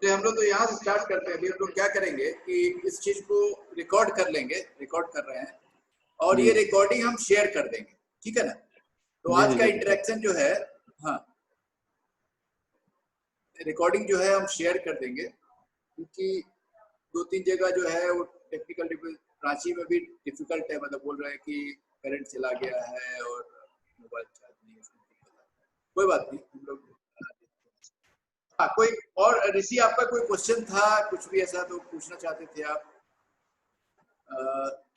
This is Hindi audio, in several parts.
तो हम लोग तो यहाँ से स्टार्ट करते हैं। अभी हम लोग क्या करेंगे कि इस चीज को रिकॉर्ड कर लेंगे, रिकॉर्ड कर रहे हैं, और ये जी रिकॉर्डिंग हम शेयर कर देंगे, ठीक है ना। तो जी आज जी का जरूर सर। इंटरेक्शन जो है, हाँ, रिकॉर्डिंग जो है हम शेयर कर देंगे, क्योंकि 2-3 जगह जो है वो टेक्निकल, रांची में भी डिफिकल्ट है, मतलब बोल रहे हैं कि करंट चला गया है और मोबाइल चार्ज नहीं है, उसमें दिक्कत आ रहा है। कोई बात नहीं, हम लोग हाँ, कोई और ऋषि आपका कोई क्वेश्चन था, कुछ भी ऐसा तो पूछना चाहते थे आप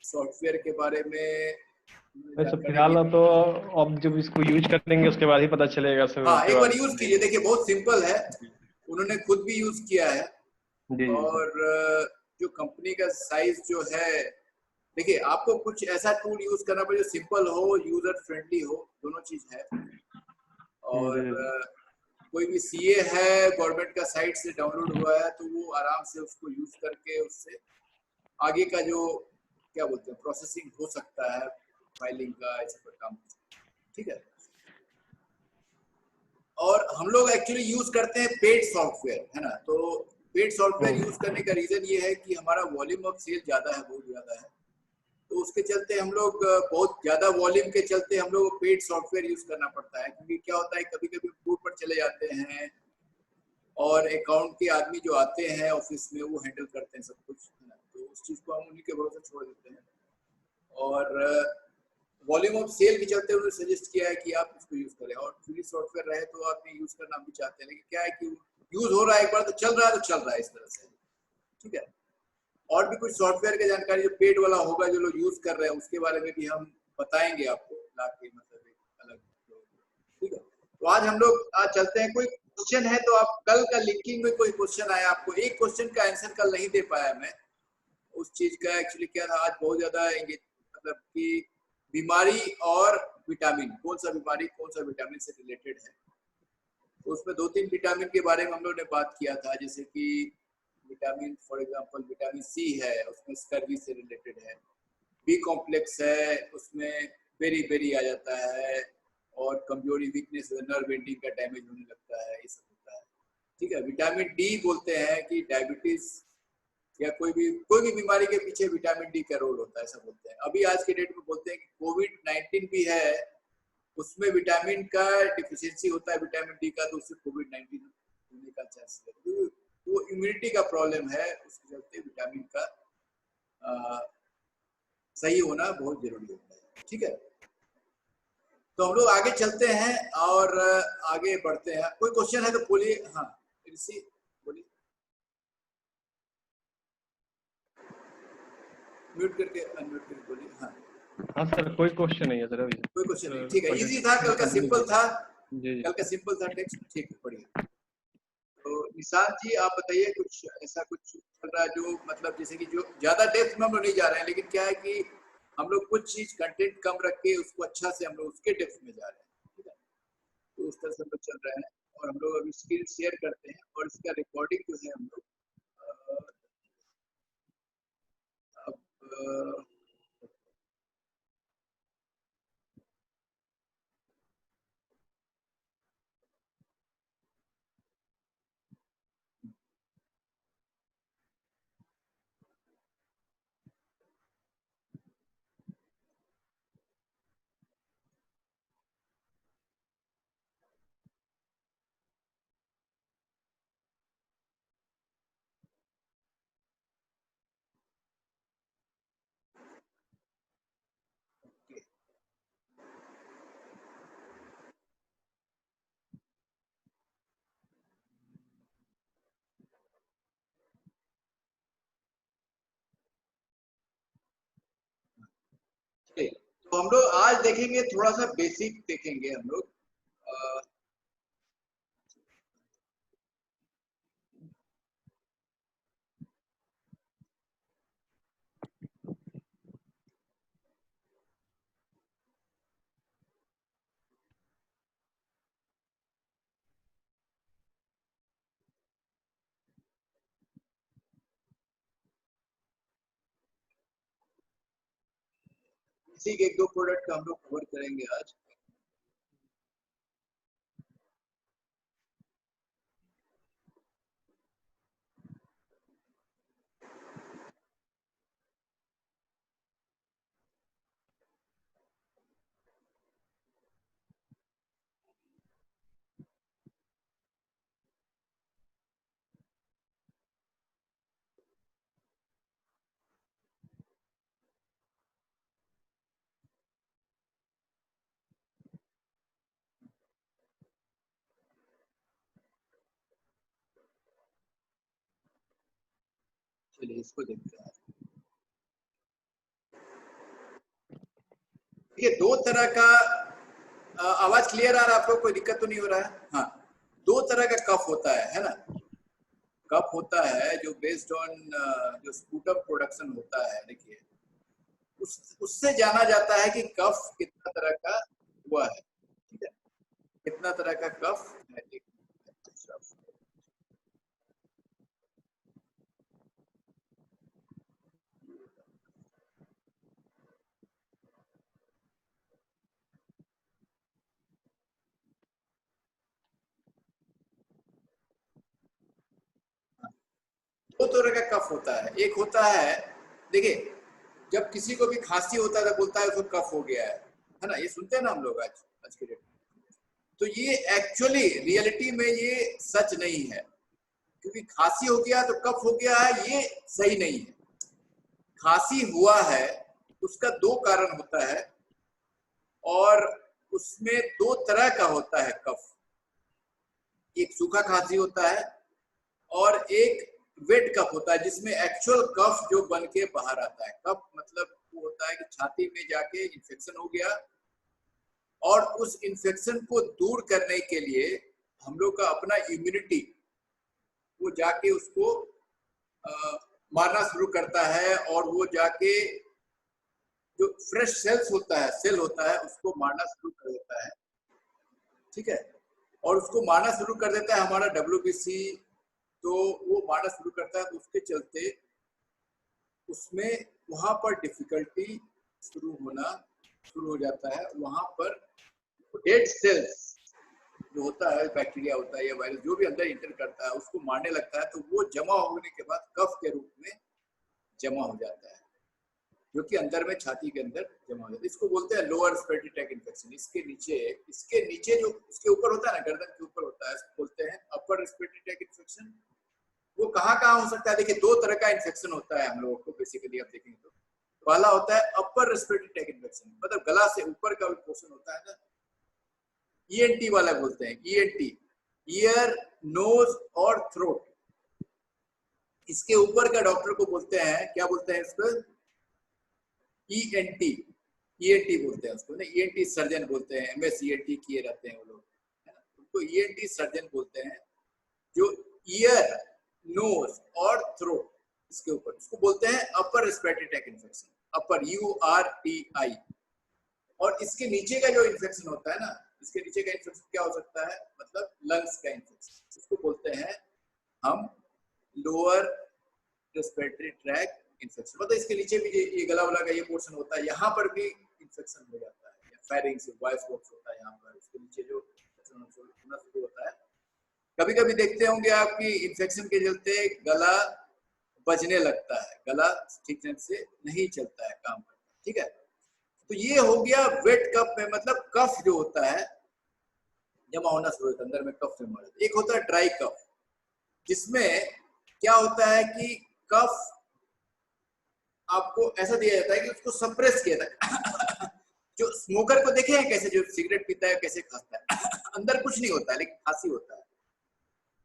सॉफ्टवेयर के बारे में वैसे जानकारी फिलहाल लेनी? तो अब जब इसको यूज करेंगे उसके बाद ही पता चलेगा सर, हाँ, उसके एक बार बाद यूज कीजिए, नहीं। देखिए बहुत सिंपल है, जी उन्होंने खुद भी यूज किया है। जी जी सर। और जो कंपनी का साइज जो है, देखिए आपको कुछ ऐसा टूल यूज करना पड़ेगा जो सिंपल हो, यूजर फ्रेंडली हो, दोनों चीज है। और जी कोई भी सीए है, गवर्नमेंट का साइट से डाउनलोड हुआ है, तो वो आराम से उसको यूज करके उससे आगे का जो क्या बोलते हैं प्रोसेसिंग हो सकता है, फाइलिंग का ऐसा कोई काम हो सकता है, ठीक है। और हम लोग एक्चुअली यूज करते हैं पेड सॉफ्टवेयर, है ना। तो पेड सॉफ्टवेयर यूज करने का रीजन ये है कि हमारा वॉल्यूम ऑफ सेल ज्यादा है, बहुत ज्यादा है। तो उसके चलते हम लोग बहुत ज्यादा वॉल्यूम के चलते हम लोग पेड सॉफ्टवेयर यूज करना पड़ता है, क्योंकि क्या होता है कभी कभी टूर पर चले जाते हैं और अकाउंट के आदमी जो आते हैं ऑफिस में वो हैंडल करते हैं सब कुछ, है ना। तो उस चीज को हम उन्हीं के भरोसे छोड़ देते हैं। और वॉल्यूम ऑफ सेल के चलते उन्होंने सजेस्ट किया है कि आप इसको यूज करें, और फ्री सॉफ्टवेयर रहे तो आप यूज करना भी चाहते हैं, लेकिन क्या है कि यूज हो रहा है, एक बार तो चल रहा है, तो चल रहा है इस तरह से, ठीक है। और भी कुछ सॉफ्टवेयर की जानकारी जो पेड वाला होगा जो लोग यूज कर रहे हैं उसके बारे में भी हम बताएंगे आपको ला के, मतलब एक अलग, ठीक है। तो आज हम लोग आज चलते हैं। कोई क्वेश्चन है तो आप, कल का लिंकिंग में कोई क्वेश्चन आया आपको, एक क्वेश्चन का आंसर कल नहीं दे पाया मैं, उस चीज का एक्चुअली क्या था, आज बहुत ज्यादा मतलब कि बीमारी और विटामिन, कौन सा बीमारी कौन सा विटामिन से रिलेटेड है। तो उसमें 2-3 विटामिन के बारे में हम लोग ने बात किया था, जैसे कि vitamin, for example vitamin C है, उसमें स्कर्वी से रिलेटेड है। बी कॉम्प्लेक्स है, उसमें बेरी बेरी आ जाता है, और कमजोरी, वीकनेस, नर्व एंडिंग का डैमेज होने लगता है, ये सब होता है, ठीक है। विटामिन डी बोलते हैं कि डायबिटीज या कोई भी बीमारी के पीछे विटामिन डी का रोल होता है, ऐसा बोलते हैं। अभी आज के डेट में बोलते हैं कि कोविड-19 भी है, उसमें विटामिन का डिफिशियंसी होता है, विटामिन डी का, तो उससे कोविड-19 होने का चांस है। तो वो इम्यूनिटी का प्रॉब्लम है, उसके चलते विटामिन का सही होना बहुत जरूरी होता है, ठीक है। तो हम लोग आगे चलते हैं और आगे बढ़ते हैं। कोई क्वेश्चन है तो बोलिए। हाँ ऋषि बोलिए, म्यूट करके अनम्यूट करके बोलिए। हाँ, हाँ सर, कोई क्वेश्चन नहीं है सर अभी। कोई क्वेश्चन नहीं, सर ठीक है, कोई इजी था, कल का कंटिन्यू सिंपल था, जी जी कल का सिंपल था टेक्स्ट, ठीक है, बढ़िया। तो निशांत जी आप बताइए, कुछ ऐसा कुछ चल रहा है जो मतलब जैसे कि जो ज्यादा डेप्थ में हम लोग नहीं जा रहे हैं, लेकिन क्या है कि हम लोग कुछ चीज कंटेंट कम रख के उसको अच्छा से हम लोग उसके डेप्थ में जा रहे हैं, ठीक है। तो उस तरह से हम लोग चल रहे हैं, और हम लोग अभी स्किल शेयर करते हैं, और इसका रिकॉर्डिंग जो है हम लोग अब तो हम लोग आज देखेंगे, थोड़ा सा बेसिक देखेंगे हम लोग। बेसिक 1-2 प्रोडक्ट का हम लोग कवर करेंगे आज। चलिए इसको देखते हैं। ये दो तरह का आवाज क्लियर आ रहा है आपको? कोई दिक्कत तो नहीं हो रहा है? हाँ, दो तरह का कफ होता है ना। कफ होता है जो बेस्ड ऑन जो स्पूटम प्रोडक्शन होता है, देखिए उससे जाना जाता है कि कफ कितना तरह का हुआ है, ठीक है, कितना तरह का कफ है। दो तरह का कफ होता है। एक होता है, देखिए जब किसी को भी खांसी होता है तो बोलता है उसको कफ हो गया है ना, ये सुनते हैं ना हम लोग आज के डेट में। तो ये एक्चुअली रियलिटी में ये सच नहीं है, क्योंकि खांसी हो गया तो कफ हो गया है, ये सही नहीं है। खांसी हुआ है उसका दो कारण होता है, और उसमें दो तरह का होता है कफ। एक सूखा खांसी होता है और एक वेट कफ होता है, जिसमें एक्चुअल कफ जो बन के बाहर आता है। कफ मतलब वो होता है कि छाती में जाके इन्फेक्शन हो गया, और उस इन्फेक्शन को दूर करने के लिए हम लोग का अपना इम्यूनिटी वो जाके उसको मारना शुरू करता है, और वो जाके जो फ्रेश सेल्स होता है, सेल होता है, उसको मारना शुरू कर देता है, ठीक है। और उसको मारना शुरू कर देता है हमारा WBC, तो वो मारना शुरू करता है, तो उसके चलते उसमें वहां पर डिफिकल्टी शुरू हो जाता है। वहां पर डेड सेल्स जो होता है, बैक्टीरिया होता है या वायरस जो भी अंदर इंटर करता है, उसको मारने लगता है, तो वो जमा होने के बाद कफ के रूप में जमा हो जाता है, जो कि अंदर में छाती के अंदर जमा हो जाता है। इसको बोलते हैं लोअर रेस्पिरेटरी ट्रैक्ट इन्फेक्शन। इसके नीचे जो इसके ऊपर होता है ना, गर्दन के ऊपर होता है, इसको बोलते हैं अपर रेस्पिरेटरी ट्रैक्ट इन्फेक्शन। वो कहाँ हो सकता है? देखिए दो तरह का इन्फेक्शन होता है हम लोगों को बेसिकली, आप देखेंगे तो पहला होता है अपर रेस्पिरेटरी ट्रैक्ट इन्फेक्शन, मतलब गला से ऊपर का पोर्शन होता है ना, ENT वाला बोलते हैं, ENT, ईयर, नोज और थ्रोट। इसके ऊपर का डॉक्टर को बोलते हैं, क्या बोलते हैं इसको? ENT बोलते हैं उसको ना, ENT सर्जन बोलते हैं, MS ENT किए रहते हैं वो लोग, है ना, उनको ENT सर्जन बोलते हैं। जो ईयर, नोज और थ्रोट इसके ऊपर, उसको बोलते हैं अपर रेस्पिरेटरी ट्रैक्ट इन्फेक्शन, अपर URTI। और इसके नीचे का जो इन्फेक्शन होता है ना, इसके नीचे का इन्फेक्शन क्या हो सकता है? मतलब लंग्स का इन्फेक्शन, इसको बोलते हैं हम लोअर रेस्पिरेटरी ट्रैक्ट इन्फेक्शन। मतलब इसके नीचे भी ये गला वाला का ये पोर्शन होता है, यहाँ पर भी इन्फेक्शन हो जाता है, या फेरिंग्स वॉइस बॉक्स होता है, यहाँ पर इसके नीचे जो होना शुरू होता है। कभी कभी देखते होंगे आपकी इन्फेक्शन के चलते गला बजने लगता है, गला ठीक से नहीं चलता है, काम करता है, ठीक है। तो ये हो गया वेट कफ में, मतलब कफ जो होता है जमा होना शुरू होता है, अंदर में कफ जमा होता है। एक होता है ड्राई कफ, जिसमें क्या होता है कि कफ आपको ऐसा दिया जाता है कि उसको सप्रेस किया जाता है। जो स्मोकर को देखे हैं कैसे, जो सिगरेट पीता है कैसे खांसता है, अंदर कुछ नहीं होता है लेकिन खांसी होता है।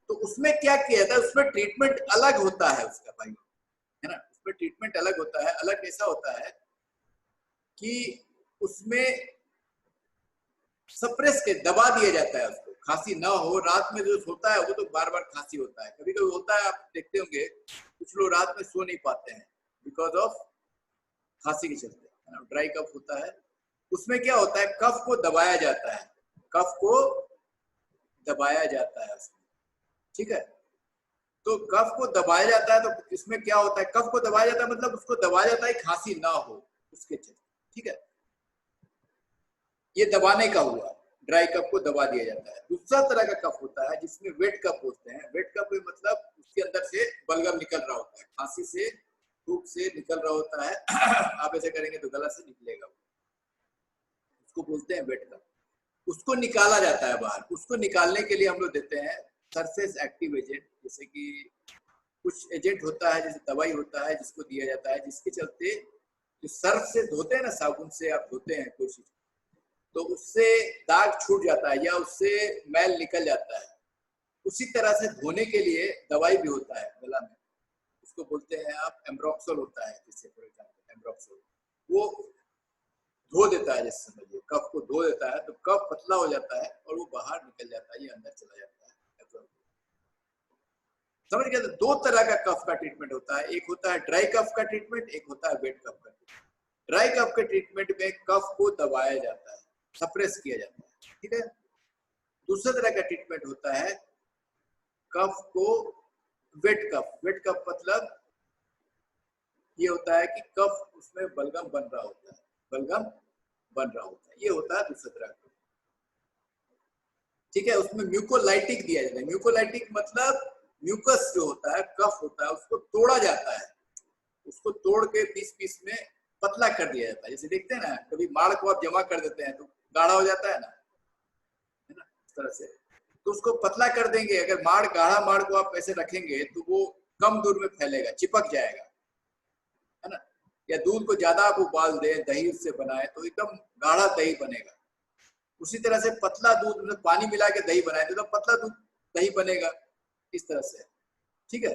तो उसमें क्या किया जाता है, उसमें ट्रीटमेंट अलग होता है उसका भाई, है ना, उसमें ट्रीटमेंट अलग होता है। अलग ऐसा होता है कि उसमें सप्रेस के दबा दिया जाता है उसको, खांसी ना हो। रात में जो होता है वो तो बार बार खांसी होता है, कभी कभी होता है, आप देखते होंगे कुछ लोग रात में सो नहीं पाते हैं बिकॉज ऑफ खांसी के चलते, है ना, ड्राई कफ होता है। उसमें क्या होता है, कफ को दबाया जाता है, कफ को दबाया जाता है उसमें, ठीक है। तो कफ को दबाया जाता है, तो इसमें क्या होता है, कफ को दबाया जाता है मतलब उसको दबाया जाता है खांसी ना हो उसके चलते, ठीक है। ये दबाने का हुआ, ड्राई कफ को दबा दिया जाता है। दूसरा तरह का कफ होता है जिसमें वेट कफ बोलते हैं। वेट कफ में मतलब उसके अंदर से बलगम निकल रहा होता है, खांसी से, धूप से निकल रहा होता है। आप ऐसे करेंगे तो गला से निकलेगा, उसको बोलते हैं वेट कफ। उसको निकाला जाता है बाहर। उसको निकालने के लिए हम लोग देते हैं सरफेस एक्टिव एजेंट, जैसे कि कुछ एजेंट होता है, जैसे दवाई होता है जिसको दिया जाता है, जिसके चलते जो सर्फ से धोते हैं ना, साबुन से आप धोते हैं कोई चीज, तो उससे दाग छूट जाता है या उससे मैल निकल जाता है। उसी तरह से धोने के लिए दवाई भी होता है गला में, उसको बोलते बोलते हैं आप, एम्ब्रोक्सोल होता है, जैसे फॉर एग्जाम्पल एम्ब्रोक्सोल, वो धो देता है, जैसे समझिए कफ को धो देता है, तो कफ पतला हो जाता है और वो बाहर निकल जाता है, ये अंदर चला जाता है। समझ गए? तो दो तरह का कफ का ट्रीटमेंट होता है, एक होता है ड्राई कफ का ट्रीटमेंट, एक होता है वेट कफ का ट्रीटमेंट। ड्राई कफ के ट्रीटमेंट में कफ को दबाया जाता है, सप्रेस किया जाता है, ठीक है। दूसरा तरह का ट्रीटमेंट होता है कफ को वेट कफ। वेट कफ मतलब ये होता है कि कफ उसमें बलगम बन रहा होता है, बलगम बन रहा होता है, ये होता है दूसरा तरह का, ठीक है। उसमें म्यूकोलाइटिक दिया जाता है। म्यूकोलाइटिक मतलब म्यूकस जो होता है, कफ होता है, उसको तोड़ा जाता है, उसको तोड़ के पीस पीस में पतला कर दिया जाता है। जैसे देखते हैं ना, कभी माड़ को आप जमा कर देते हैं तो गाढ़ा हो जाता है ना, इस तरह से। तो उसको पतला कर देंगे। अगर माड़, गाढ़ा माड़ को आप ऐसे रखेंगे तो वो कम दूर में फैलेगा, चिपक जाएगा, है ना। या दूध को ज्यादा आप उबाल दें, दही उससे बनाए तो एकदम गाढ़ा दही बनेगा। उसी तरह से पतला दूध में पानी मिला के दही बनाए तो पतला दूध दही बनेगा, इस तरह से, ठीक है।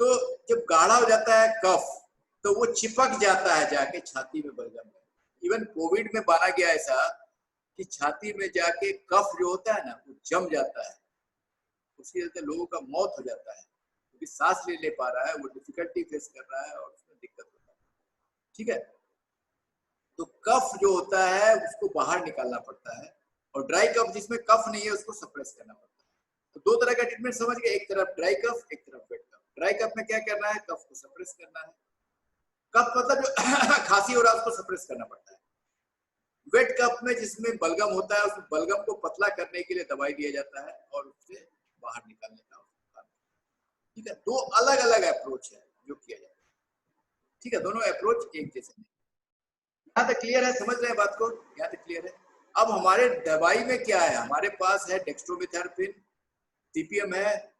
तो जब गाढ़ा हो जाता है कफ तो वो चिपक जाता है जाके छाती में, बलगम में। इवन कोविड में माना गया ऐसा कि छाती में जाके कफ जो होता है ना, वो जम जाता है, उसकी वजह से लोगों का मौत हो जाता है, क्योंकि सांस ले पा रहा है, वो डिफिकल्टी फेस कर रहा है और उसमें दिक्कत होता है, ठीक है। तो कफ जो होता है उसको बाहर निकालना पड़ता है, और ड्राई कफ जिसमें कफ नहीं है उसको सप्रेस करना पड़ता है। तो दो तरह का ट्रीटमेंट समझ गए, एक तरफ ड्राई कफ, एक तरफ वेट कफ। ड्राई कफ में क्या करना है, कफ को सप्रेस करना है। कफ मतलब जो खांसी हो रहा है उसको सप्रेस करना पड़ता है। वेट कफ में जिसमें बलगम होता है, उस बलगम को पतला करने के लिए दवाई दिया जाता है और उससे बाहर निकालने का, ठीक है। दो अलग अलग अप्रोच है जो किया जाता है, ठीक है। दोनों अप्रोच एक जैसे नहीं। यहाँ तक क्लियर है? समझ रहे हैं बात को? यहाँ तक क्लियर है? अब हमारे दवाई में क्या है, हमारे पास है डेक्स्ट्रोमेथोर्मिन, सीपीएम है,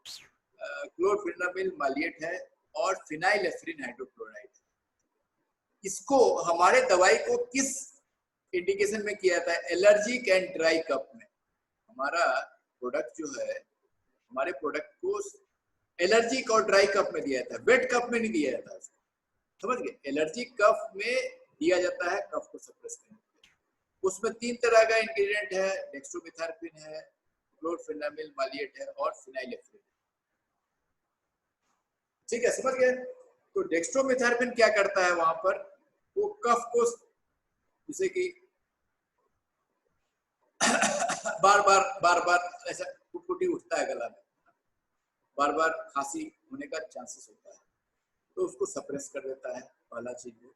क्लोरफेनामिल मालिएट है, और फिनाइलेफ्रिन हाइड्रोक्लोराइड। इसको हमारे दवाई को किस इंडिकेशन में किया जाता है? एलर्जिक एंड ड्राई कफ में। हमारा प्रोडक्ट जो है, हमारे प्रोडक्ट को एलर्जिक और ड्राई कफ में दिया जाता है, वेट कफ में नहीं दिया जाता है। समझ गए? एलर्जिक कफ में दिया जाता है कफ को सप्रेस करने के लिए। उसमें 3 तरह का इंग्रेडिएंट है, डेक्स्ट्रोमेथोर्मिन है, क्लोरफेनामिल मालिएट है और फिनाइलेफ्रिन, ठीक है। समझ गए? तो डेक्स्ट्रोमेथोर्मिन क्या करता है वहां पर, वो कफ को, जैसे कि बार बार ऐसा कुटकुटी उठता है गला में, बार बार खांसी होने का चांसेस होता है, तो उसको सप्रेस कर देता है, पहला चीज वो,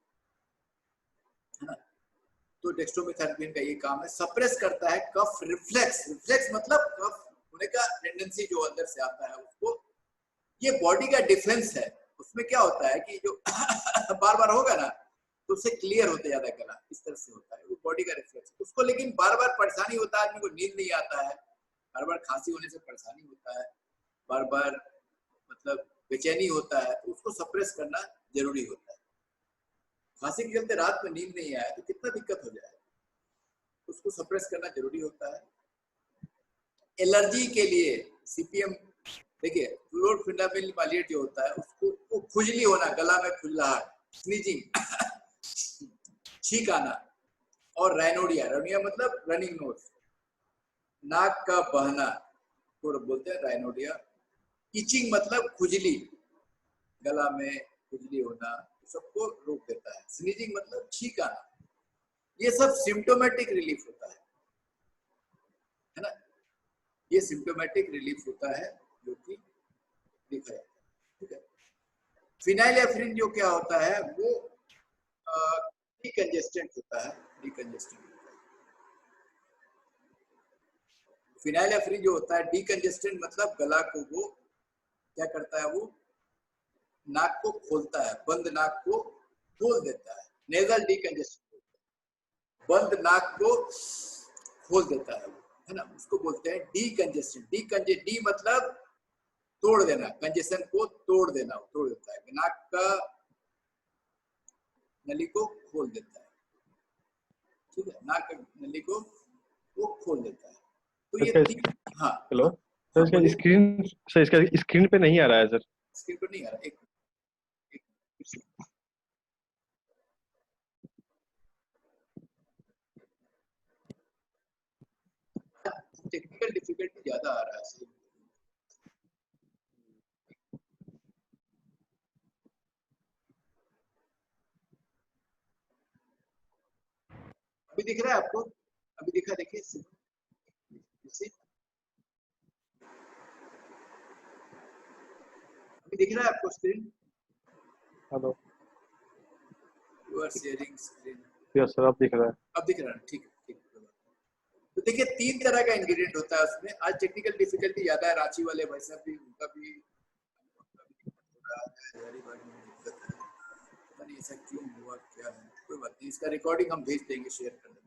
है ना। तो डेक्स्ट्रोमेथोर्मिन का ये काम है, सप्रेस करता है कफ रिफ्लेक्स। रिफ्लेक्स मतलब कफ होने का टेंडेंसी जो अंदर से आता है उसको, ये बॉडी का डिफेंस है। उसमें क्या होता है कि जो बार बार होगा ना तो उससे क्लियर होते जाता है गला, इस तरह से होता है, वो बॉडी का रिफ्लेक्स उसको। लेकिन बार बार परेशानी होता है, आदमी को नींद नहीं आता है, बार बार खांसी होने से परेशानी होता है, बार बार मतलब बेचैनी होता है, तो उसको सप्रेस करना जरूरी होता है। खांसी के चलते रात में नींद नहीं आया तो कितना दिक्कत हो जाए, उसको सप्रेस करना जरूरी होता है। एलर्जी के लिए सीपीएम, देखिए क्लोरफेनामिल मालिएट जो होता है उसको, वो खुजली होना, गला में खुजलाहट, स्नीजिंग, छींक आना, और राइनोडिया, राइनोडिया मतलब रनिंग नोज, नाक का बहना तो बोलते हैं राइनोडिया। इचिंग मतलब खुजली, गला में खुजली होना, सबको रोक देता है। स्नीजिंग मतलब छींक आना, ये सब सिम्टोमेटिक रिलीफ होता है ना। ये सिम्टोमेटिक रिलीफ होता है जो कि देखा जाता है, ठीक है। फिनाइलेफ्रिन जो क्या होता है, वो डिकंजेस्टेंट होता है, डिकंजेस्टेंट होता है। फिनाइलेफ्रिन जो होता है डिकंजेस्टेंट मतलब गला को वो क्या करता है, वो नाक को खोलता है, बंद नाक को खोल देता है, नेजल डिकंजेस्टेंट, बंद नाक को खोल देता है ना, उसको बोलते हैं डिकंजेस्टेंट। डी मतलब तोड़ देना, कंजेशन को तोड़ देना, तोड़ देता है, नाक का नली को खोल देता है, ठीक है, नाक का नली को वो खोल देता है। तो ये हाँ, हेलो सर, इसका स्क्रीन पे नहीं आ रहा है सर। स्क्रीन पर नहीं आ रहा, एक टेक्निकल डिफिकल्टी ज्यादा आ रहा है। अभी दिख रहा है आपको? अभी दिखा, देखिए अभी दिख रहा है आपको screen? Hello, you are sharing screen. Yes sir, अब दिख रहा है। अब दिख रहा है, ठीक है, ठीक है। तो देखिए 3 तरह का इंग्रेडिएंट होता है उसमें। आज टेक्निकल डिफिकल्टी ज्यादा है, रांची वाले भाई साहब भी, उनका भी दिक्कत है, पता नहीं ऐसा क्यों हुआ, क्या है, कोई बात नहीं, इसका रिकॉर्डिंग हम भेज देंगे, शेयर कर देंगे,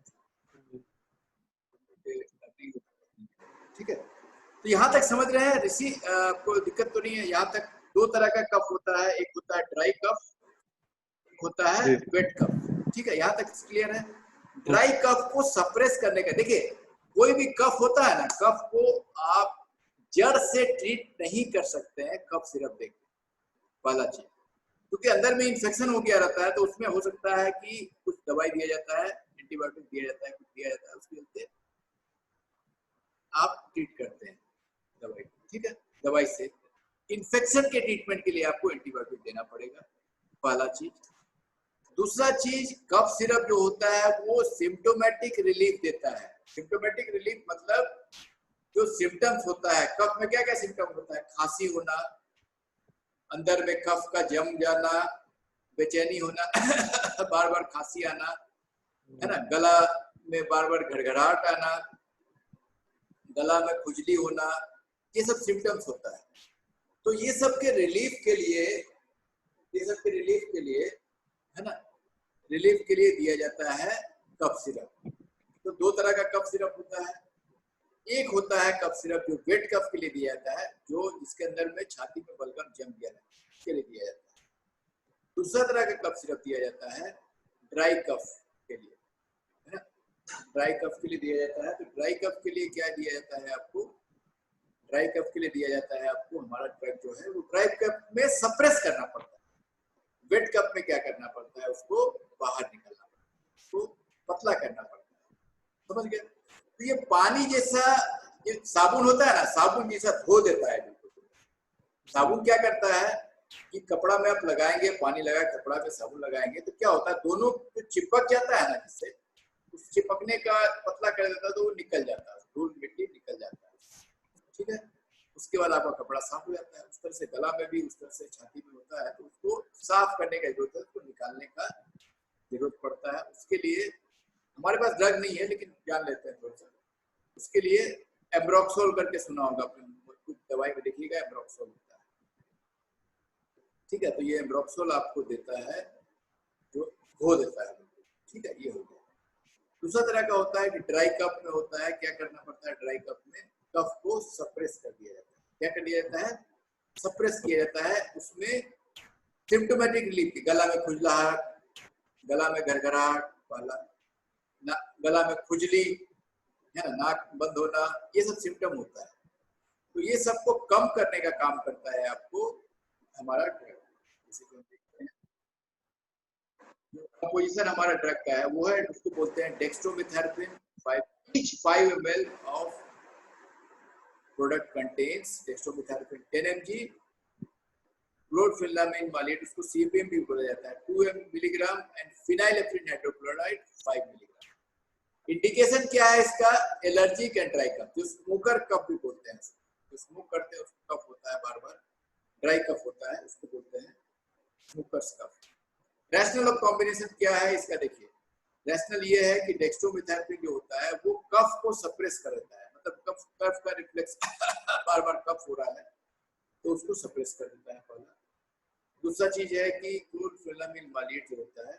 ठीक है। तो यहाँ तक समझ रहे हैं ऋषि? आपको दिक्कत तो नहीं है? यहाँ तक 2 तरह का कफ होता है, एक होता है ड्राई कफ, एक होता है वेट कफ, ठीक है, यहाँ तक क्लियर है। ड्राई कफ को सप्रेस करने का, देखिए कोई भी कफ होता है ना, कफ को आप जड़ से ट्रीट नहीं कर सकते हैं कफ सिरप देकर, पहला चीज, क्योंकि अंदर में इन्फेक्शन हो गया रहता है, तो उसमें हो सकता है कि कुछ दवाई दिया जाता है, एंटीबायोटिक दिया जाता है, कुछ दिया जाता है, उसके चलते आप ट्रीट करते हैं दवाई, ठीक है। दवाई से इन्फेक्शन के ट्रीटमेंट के लिए आपको एंटीबायोटिक देना पड़ेगा, पहला चीज। दूसरा चीज, कफ सिरप जो होता है वो सिम्टोमेटिक रिलीफ देता है। सिम्टोमेटिक रिलीफ मतलब जो सिम्टम्स होता है कफ में, क्या क्या सिम्टम होता है? खांसी होना, अंदर में कफ का जम जाना, बेचैनी होना बार बार खांसी आना, है ना, गला में बार बार घड़घड़ाहट आना, गला में खुजली होना, ये सब सिम्टम्स होता है। तो ये सब के रिलीफ के लिए, ये सब के रिलीफ के लिए, है ना, रिलीफ के लिए दिया जाता है कफ सिरप। तो 2 तरह का कफ सिरप होता है। एक होता है कफ सिरप जो वेट कफ के लिए दिया जाता है, जो जिसके अंदर में छाती में बलगम जम गया है, उसके लिए दिया जाता है। दूसरा तरह का कफ सिरप दिया जाता है ड्राई कफ के लिए, है ना, ड्राई कफ के लिए दिया जाता है। तो ड्राई कफ के लिए क्या दिया जाता है आपको? ड्राई कफ के लिए दिया जाता है आपको, हमारा ड्रग जो है वो ड्राई कफ में सप्रेस करना पड़ता है। वेट कप में क्या करना पड़ता है? उसको बाहर निकालना पड़ता है, उसको पतला करना पड़ता है, समझ गए? तो ये पानी जैसा, ये साबुन होता है ना, साबुन जैसा धो देता है बिल्कुल। साबुन क्या करता है कि कपड़ा में आप लगाएंगे, पानी लगा कपड़ा में साबुन लगाएंगे, तो क्या होता है, दोनों जो चिपक जाता है ना, जिससे उस चिपकने का पतला कर देता है, तो वो निकल जाता है, धूल मिट्टी निकल जाता है, ठीक है। उसके बाद आपका कपड़ा साफ हो जाता है। उस तरह से गला में भी, उस तरह से छाती में होता है, तो उसको साफ करने का जरूरत है, उसको निकालने का जरूरत पड़ता है। उसके लिए हमारे पास ड्रग नहीं है, लेकिन जान लेते हैं थोड़ा सा। उसके लिए एब्रोक्सोल करके सुना होगा आपने, कुछ दवाई में देखिएगा एब्रोक्सोल होता है, ठीक है। तो ये एब्रोक्सोल आपको देता है, जो धो देता है, ठीक है, ये हो गया। दूसरा तरह का होता है कि ड्राई कप में होता है, क्या करना पड़ता है? ड्राई कप में कफ को सप्रेस कर दिया जाता है। क्या कर दिया जाता है? सप्रेस किया जाता है। उसमें सिम्टोमेटिक रिलीफ, गला में खुजलाहट, गला में घरघराहट वाला, गला में खुजली, है ना, नाक बंद होना, ये सब सिम्टम होता है। तो ये सबको कम करने का काम करता है आपको हमारा ड्रग। जो कंपोजिशन हमारा ड्रग का है वो है, उसको बोलते हैं डेक्स्ट्रोमेथर्पिन। 5 ml of product contains डेक्स्ट्रोमेथर्पिन 10 mg, क्लोरफेनिलमाइन मालेट, उसको CPM भी बोला जाता है, 2 milligram, and phenylephrine hydrochloride 5 milligram. Indication क्या है इसका? एलर्जिक एंड ड्राई कफ, जो स्मोकर कफ भी बोलते हैं, जो स्मोक करते हैं उसको कफ होता है बार बार, ड्राई कफ होता है, उसको बोलते हैं smokers cough. Rational of combination क्या है इसका? देखिए, रैशनल ये है कि डेक्स्ट्रोमेथर्पिन जो होता है वो कफ को सप्रेस कर देता है, मतलब कफ का रिफ्लेक्स बार बार कफ हो रहा है तो उसको सप्रेस कर देता है, पहला। दूसरा चीज है कि क्लोरफेनिलमाइन मालेट जो होता है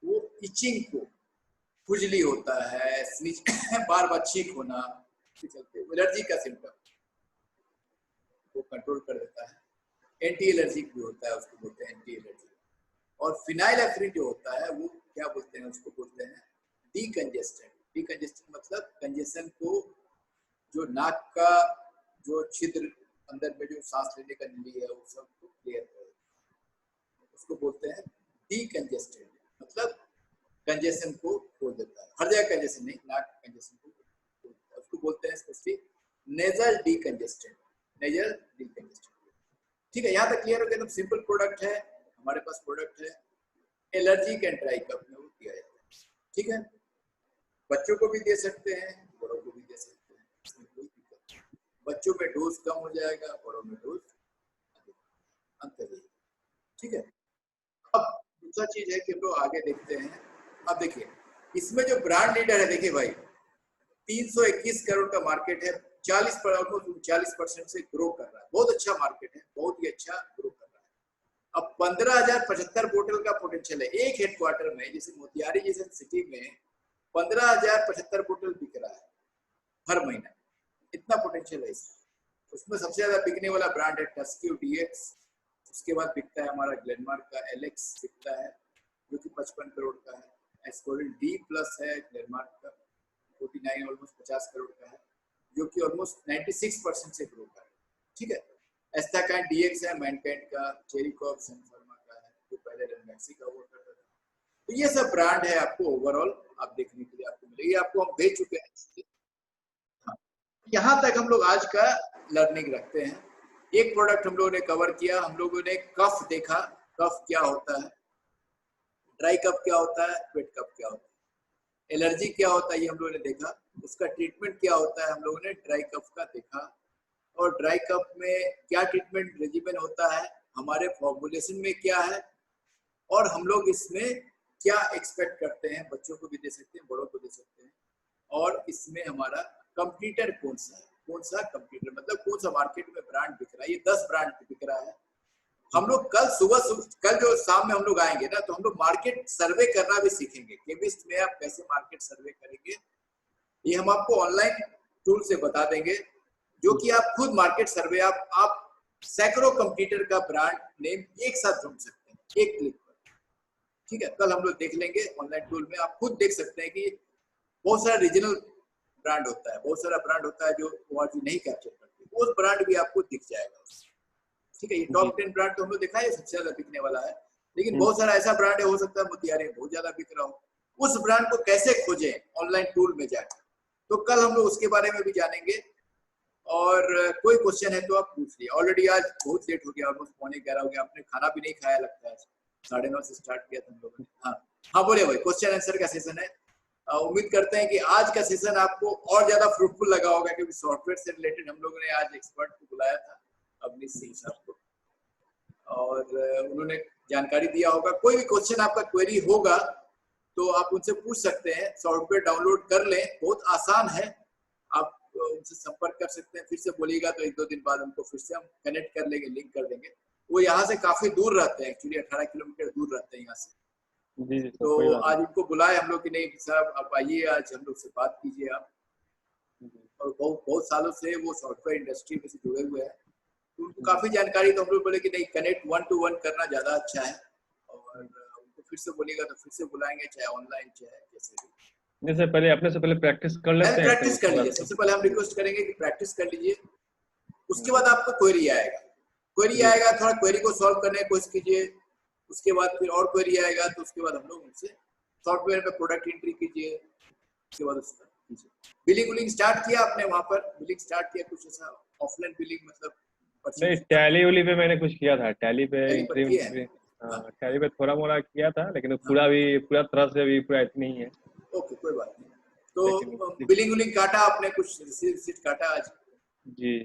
वो इचिंग को, खुजली होता है, बार बार छींक होना के चलते एलर्जी का सिम्टम वो कंट्रोल कर देता है। एंटी एलर्जिक भी होता है, उसको बोलते हैं एंटी एलर्जिक। और फिनाइलेफ्रिन जो होता है वो क्या बोलते हैं? उसको बोलते हैं डीकंजेस्टेंट। डीकंजेस्टेंट मतलब कंजेशन को, जो नाक का जो छिद्र अंदर में जो सांस लेने का नली है वो सब क्लियर कर, उसको बोलते हैं डीकंजेस्टेड, मतलब कंजेशन को खोल देता है, हर जगह कंजेशन नहीं, नाक कंजेशन को खोल देता है, उसको बोलते हैं स्पेशली नेजल डीकंजेस्टेड, नेजल डीकंजेस्टेड। ठीक है, यहाँ तक क्लियर हो गया? एकदम सिंपल प्रोडक्ट है, हमारे पास प्रोडक्ट है, एलर्जिक एंड ड्राई कफ में वो दिया जाता है। ठीक है, बच्चों को भी दे सकते हैं, बड़ों को भी दे सकते हैं, इसमें कोई दिक्कत नहीं। बच्चों में डोज कम हो जाएगा, बड़ों में डोज अंतर रहेगा। ठीक है, अब दूसरा चीज है कि हम लोग आगे देखते हैं। अब देखिए इसमें जो ब्रांड लीडर है, देखिए भाई 321 करोड़ का मार्केट है, 40% से ग्रो कर रहा है, बहुत अच्छा मार्केट है, बहुत ही अच्छा ग्रो कर रहा है। अब 15,075 बोतल का पोटेंशियल है एक हेडक्वार्टर में, जैसे मोतिहारी जैसे सिटी में 15,075 बोतल बिक रहा है हर महीना, इतना पोटेंशियल है इसका। उसमें सबसे ज्यादा बिकने वाला ब्रांड है टस्क्यू डीएक्स, उसके बाद बिकता है हमारा ग्लेनमार्क का एलेक्स बिकता है जो कि 55 करोड़ का है, एस्कोरिल डी प्लस है ग्लेनमार्क का 49 ऑलमोस्ट 50 करोड़ का है, जो कि ऑलमोस्ट 96% से ग्रो कर है। ठीक है, एस्टाकाइन डीएक्स है मैनकाइंड का, चेरिकॉप सनफार्मा का है जो पहले रेमडेक्सी का हुआ करता था। तो ये सब ब्रांड है, आपको ओवरऑल आप देखने के लिए आपको मिलेगी, आपको हम भेज चुके हैं। हाँ, यहाँ तक हम लोग आज का लर्निंग रखते हैं। एक प्रोडक्ट हम लोगों ने कवर किया, हम लोगों ने कफ देखा, कफ क्या होता है, ड्राई कफ क्या होता है, वेट कफ क्या होता है, एलर्जी क्या होता है ये हम लोगों ने देखा, उसका ट्रीटमेंट क्या होता है हम लोगों ने ड्राई कफ का देखा, और ड्राई कफ में क्या ट्रीटमेंट रेजिमेन होता है, हमारे फॉर्मुलेशन में क्या है, और हम लोग इसमें क्या एक्सपेक्ट करते हैं, बच्चों को भी दे सकते हैं, बड़ों को दे सकते हैं, और इसमें हमारा कंपटीटर कौन सा है, कौन सा कंपटीटर मतलब कौन सा मार्केट में ब्रांड बिक रहा है, ये 10 ब्रांड बिक रहा है। हम लोग कल जो शाम में हम लोग आएंगे ना, तो हम लोग मार्केट सर्वे करना भी सीखेंगे। केमिस्ट में आप कैसे मार्केट सर्वे करेंगे ये हम आपको ऑनलाइन टूल से बता देंगे, जो कि आप खुद मार्केट सर्वे आप सैकड़ों कंपटीटर का ब्रांड नेम एक साथ ढूंढ सकते हैं एक क्लिक पर। ठीक है, कल हम लोग देख लेंगे ऑनलाइन टूल में, आप खुद देख सकते हैं कि बहुत सारा रीजनल ब्रांड होता है, बहुत सारा ब्रांड होता है जो ओआरजी नहीं कैप्चर करते, उस ब्रांड भी आपको दिख जाएगा। ठीक है, ये टॉप 10 ब्रांड तो हम लोग दिखा है सबसे ज्यादा बिकने वाला है, लेकिन बहुत सारा ऐसा ब्रांड है, हो सकता है मोतिहारी में बहुत ज्यादा बिक रहा हो, उस ब्रांड को कैसे खोजें ऑनलाइन टूल में जाकर, तो कल हम लोग उसके बारे में भी जानेंगे। और कोई क्वेश्चन है तो आप पूछ लिए। ऑलरेडी आज बहुत लेट हो गया, ऑलमोस्ट 11:15 हो गया, आपने खाना भी नहीं खाया लगता है, 9:30 से स्टार्ट किया था हम लोगों ने। हाँ बोलिए भाई, क्वेश्चन आंसर का सेशन है। उम्मीद करते हैं कि आज का सेशन आपको और ज्यादा फ्रूटफुल लगा होगा, क्योंकि सॉफ्टवेयर से रिलेटेड हम लोगों ने आज एक्सपर्ट को बुलाया था, अवनीश सिंह साहब को, और उन्होंने जानकारी दिया होगा। कोई भी क्वेश्चन आपका क्वेरी होगा तो आप उनसे पूछ सकते हैं, सॉफ्टवेयर डाउनलोड कर लें, बहुत आसान है, आप उनसे संपर्क कर सकते हैं। फिर से बोलिएगा तो 1-2 दिन बाद उनको फिर से हम कनेक्ट कर लेंगे, लिंक कर देंगे। वो यहाँ से काफी दूर रहते हैं, एक्चुअली 18 किलोमीटर दूर रहते हैं यहाँ से। जी तो आज उनको बुलाए हम लोग कि नहीं साहब आप आइए, आज हम लोग से बात कीजिए आप, और बहुत सालों से वो सॉफ्टवेयर इंडस्ट्री में से जुड़े हुए हैं, तो उनको काफी जानकारी, तो हम लोग बोले कि नहीं कनेक्ट 1 to 1 करना ज्यादा अच्छा है, और उनको फिर से बोलिएगा तो फिर से बुलाएंगे, चाहे ऑनलाइन चाहे जैसे भी। जैसे पहले अपने से पहले प्रैक्टिस कर लेते हैं, प्रैक्टिस कर लीजिए, सबसे पहले हम रिक्वेस्ट करेंगे कि प्रैक्टिस कर लीजिए, उसके बाद आपको क्वेरी आएगा, थोड़ा क्वेरी को सॉल्व करने की कोशिश कीजिए, उसके बाद फिर और क्वेरी आएगा, तो उसके बाद हम लोग उनसे सॉफ्टवेयर पे प्रोडक्ट एंट्री कीजिए, उसके बाद उसका कीजिए। बिलिंग स्टार्ट किया आपने, वहां पर बिलिंग स्टार्ट किया, कुछ ऐसा ऑफलाइन बिलिंग मतलब नहीं, टैली उली पे मैंने कुछ किया था, टैली पे टैली पे थोड़ा मोड़ा किया था, लेकिन पूरा तरह से भी पूरा इतनी ही है। ओके, कोई बात नहीं। तो बिलिंग काटा आपने, कुछ रिसीट काटा आज? जी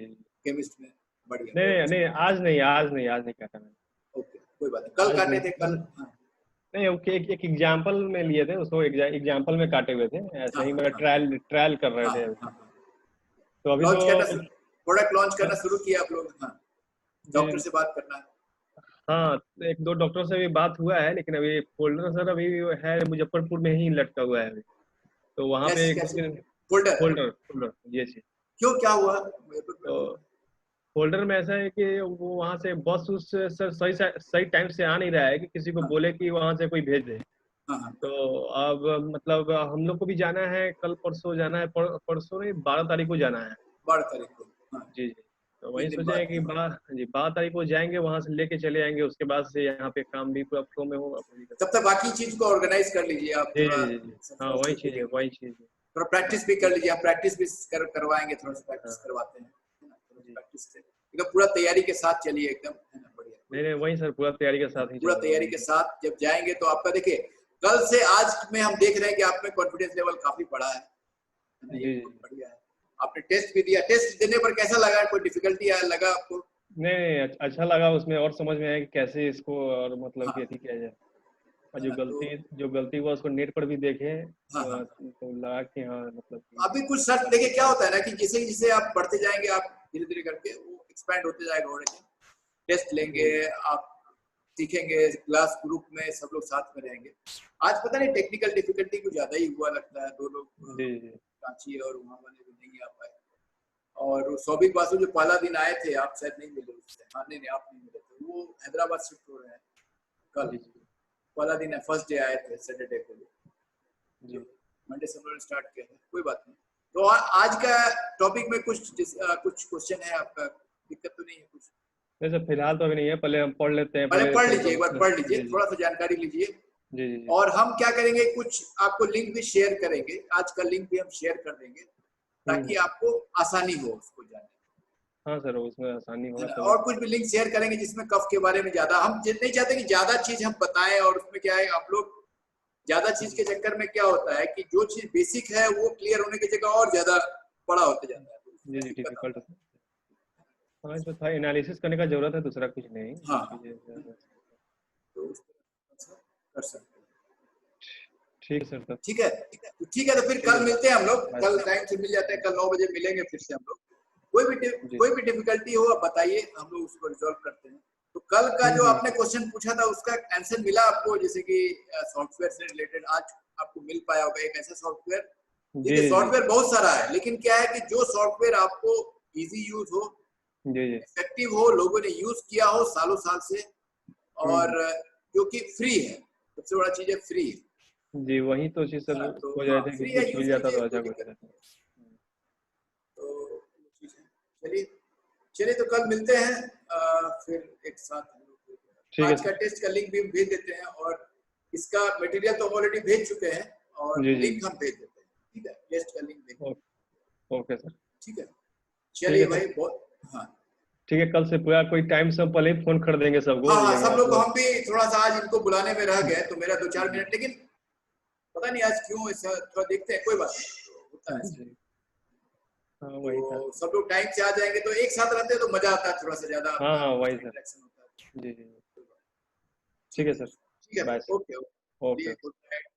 केमिस्ट में बढ़िया। नहीं आज नहीं काटा मैंने। ओके, कोई बात नहीं, कल काटे थे कल। नहीं, ओके, एक एग्जांपल में लिए थे उसको, एग्जांपल में काटे हुए थे, ऐसे ही मेरा ट्रायल कर रहे थे। तो अभी तो प्रोडक्ट लॉन्च करना शुरू किया आप लोग? हाँ, डॉक्टर से बात करना। हाँ, 1-2 डॉक्टर से भी बात हुआ है, लेकिन अभी फोल्डर सर अभी है मुजफ्फरपुर में ही लटका हुआ है अभी, तो वहाँ पे फोल्डर ये चीज क्यों, क्या हुआ? तो फोल्डर में ऐसा है कि वो वहाँ से बस उस सर सही टाइम से आ नहीं रहा है कि किसी को बोले कि वहाँ से कोई भेज दे। तो अब मतलब हम लोग को भी जाना है, कल परसों जाना है, परसों नहीं 12 तारीख को जाना है। 12 तारीख को? जी। तो 3 वही दिन सोचा बाद। है कि 12 तारीख को जाएंगे, वहां से लेके चले आएंगे, उसके बाद से यहाँ पे काम भी पूरा फ्लो में होगा, कोई दिक्कत तब तक बाकी चीज को ऑर्गेनाइज कर लीजिए आप नहीं। थोड़ा, जी जी जी जी, हाँ थोड़ा वही सा चीज है, वही चीज है। थोड़ा प्रैक्टिस भी कर लीजिए, आप प्रैक्टिस भी करवाएंगे, थोड़ा सा हाँ प्रैक्टिस करवाते हैं, है ना, थोड़ा जी। प्रैक्टिस से एकदम पूरा तैयारी के साथ चलिए एकदम, है ना, बढ़िया। नहीं नहीं, वही सर पूरा तैयारी के साथ ही पूरा चल रहा तैयारी हूँ। के साथ जब जाएंगे तो आपका देखिए कल से आज में हम देख रहे हैं कि आप में कॉन्फिडेंस लेवल काफी बढ़ा है ना, ये जी बहुत जी। बढ़िया है। आपने टेस्ट भी दिया, टेस्ट देने पर कैसा लगा, कोई डिफिकल्टी लगा आपको? नहीं नहीं, अच्छा लगा उसमें, और समझ में आया कि कैसे इसको और मतलब कि हाँ, अथी किया जाए। और है ना, तो जो गलती हुआ उसको नेट पर भी देखे, हाँ हाँ। तो लगा कि हाँ मतलब कि अभी कुछ सर्च देखिए क्या होता है ना कि जैसे जैसे आप बढ़ते जाएंगे, आप धीरे धीरे करके वो एक्सपैंड होते जाएगा, और टेस्ट लेंगे, जी आप सीखेंगे, क्लास ग्रुप में सब लोग साथ में रहेंगे। आज पता नहीं टेक्निकल डिफिकल्टी कुछ ज्यादा ही हुआ लगता है, 2 लोग जी जी। रांची और वहाँ वाले भी नहीं आ पाए। और सौभिक बासु जो पहला दिन आए थे, आप शायद नहीं मिले उससे, हाँ नहीं नहीं आप नहीं मिले थे, वो हैदराबाद शिफ्ट हो रहे हैं कल। जी जी पहला दिन है, फर्स्ट डे आए थे सैटरडे को, जी। मंडे से हम लोगों ने स्टार्ट किया था, कोई बात नहीं। तो आज का टॉपिक में कुछ क्वेश्चन है आपका, दिक्कत तो नहीं है कुछ? नहीं सर, फिलहाल तो अभी नहीं है, पहले हम पढ़ लेते हैं, पहले पहले पढ़ थोड़ा लीजिए, एक बार सा। पढ़ लीजिए, जी जी थोड़ा सा जानकारी लीजिए। जी जी जी। और हम क्या करेंगे, कुछ आपको लिंक भी शेयर करेंगे, आज का लिंक भी हम शेयर कर देंगे ताकि हम्म। आपको आसानी हो उसको जानने, हाँ सर, उसमें आसानी है होगा ना। तभी और तो। कुछ भी लिंक शेयर करेंगे जिसमें कफ के बारे में ज्यादा, हम नहीं चाहते कि ज्यादा चीज हम बताएं, और उसमें क्या है आप लोग ज्यादा चीज के चक्कर में क्या होता है कि जो चीज बेसिक है वो क्लियर होने की जगह और ज्यादा बड़ा होते जाता है, तो जी उसमें जी, दिक्कत डिफिकल्ट आता है। होता है। हाँ, इसमें था एनालिसिस करने का जरूरत है, दूसरा कुछ नहीं, जो हाँ हाँ, चीजें तो उस तरह से कर सकते हैं। ठीक है सर तब। ठीक है, तो ठीक है, तो फिर ठीक कल है मिलते हैं हम लोग, बाय कल सर। टाइम से मिल जाते हैं, कल 9 बजे मिलेंगे फिर से हम लोग। कोई भी जी। कोई भी डिफिकल्टी हो आप बताइए, हम लोग उसको रिजॉल्व करते हैं। तो कल का जो हम्म। आपने क्वेश्चन पूछा था उसका आंसर मिला आपको, जैसे कि सॉफ्टवेयर से रिलेटेड आज आपको मिल पाया होगा एक ऐसा सॉफ्टवेयर। जी देखिए जी सॉफ्टवेयर बहुत सारा है, लेकिन क्या है कि जो सॉफ्टवेयर आपको इजी यूज हो, जी जी। इफेक्टिव हो, लोगों ने यूज किया हो सालों साल से, हम्म। और जो कि फ्री है, सबसे बड़ा चीज है फ्री है जी, वही तो चीज है सर ना, तो हो हाँ जाए थे कि फ्री है, कुछ मिल यूज जाता कीजिए, तो कोई अच्छा कुछ दिक्कत रहता। नहीं। तो वो चीज है। चलिए चलिए, तो कल मिलते हैं फिर एक साथ हम लोग। ठीक है आज का सर। टेस्ट का लिंक भी हम भेज देते हैं, और इसका मटेरियल तो हम ऑलरेडी भेज चुके हैं, और जी जी लिंक जी। हम भेज देते हैं, ठीक है, टेस्ट का लिंक भेज देते ओके सर। हैं, ठीक है। ठीक चलिए है भाई, सर। बहुत, हाँ ठीक है, कल से पूरा कोई टाइम से पहले ही फोन कर देंगे सबको, हाँ हाँ, लेकिन सब आप लोग को लोग। हम भी थोड़ा सा आज इनको बुलाने में रह गए, तो मेरा 2-4 मिनट, जी लेकिन पता नहीं आज क्यों ऐसा, थोड़ा देखते हैं, कोई बात नहीं, तो होता है ऐसा। जी। हाँ वही था। तो सब लोग टाइम से आ जाएंगे तो एक साथ रहते हैं तो मजा आता है, थोड़ा सा ज्यादा हाँ अपना हाँ वही सर। इंटरेक्शन होता है। जी जी जी। ठीक ठीक है है, सर। ठीक है बाय भाई, sir. Okay okay, okay. Good night.